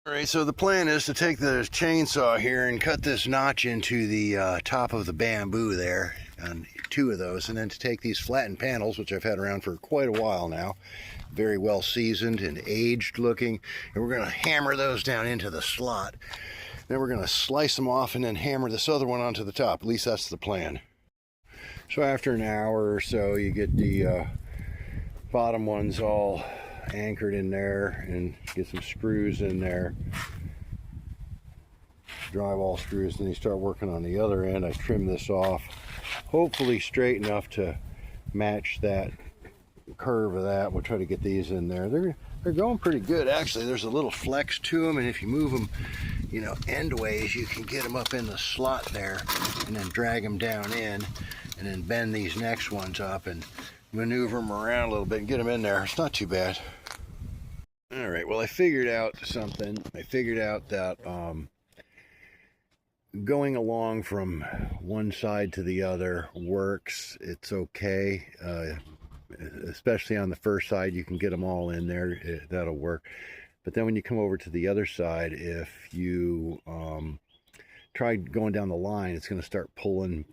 All right, so the plan is to take the chainsaw here and cut this notch into the top of the bamboo there, on 2 of those, and then to take these flattened panels, which I've had around for quite a while now, very well seasoned and aged looking, and we're going to hammer those down into the slot. Then we're going to slice them off and then hammer this other one onto the top. At least that's the plan. So after an hour or so, you get the bottom ones all anchored in there, and get some screws in there, drywall screws. Then you start working on the other end. I trim this off, hopefully straight enough to match that curve of that. We'll try to get these in there. They're going pretty good, actually. There's a little flex to them, and if you move them, you know, endways, you can get them up in the slot there, and then drag them down in, and then bend these next ones up and maneuver them around a little bit and get them in there. It's not too bad. All right, well, I figured out something. I figured out that going along from one side to the other works. It's okay, especially on the first side. You can get them all in there. That'll work. But then when you come over to the other side, if you try going down the line, it's going to start pulling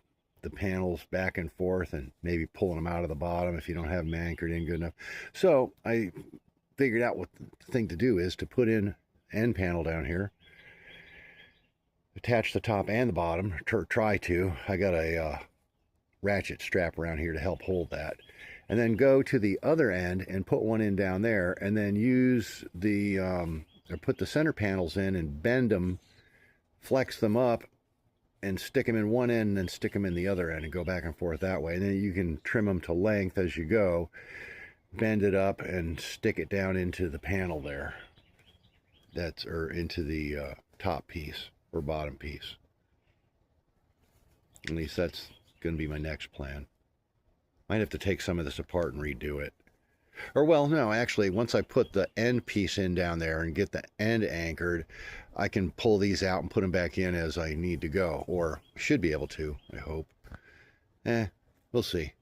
the panels back and forth and maybe pulling them out of the bottom if you don't have them anchored in good enough. So I figured out what the thing to do is to put in end panel down here, attach the top and the bottom, try to. I got a ratchet strap around here to help hold that, and then go to the other end and put one in down there, and then use the or put the center panels in and bend them, flex them up, and stick them in one end and then stick them in the other end, and go back and forth that way. And then you can trim them to length as you go, bend it up and stick it down into the panel there, or into the top piece or bottom piece. At least that's going to be my next plan. Might have to take some of this apart and redo it. Or, well, no, actually, once I put the end piece in down there and get the end anchored, I can pull these out and put them back in as I need to go, or should be able to, I hope. We'll see.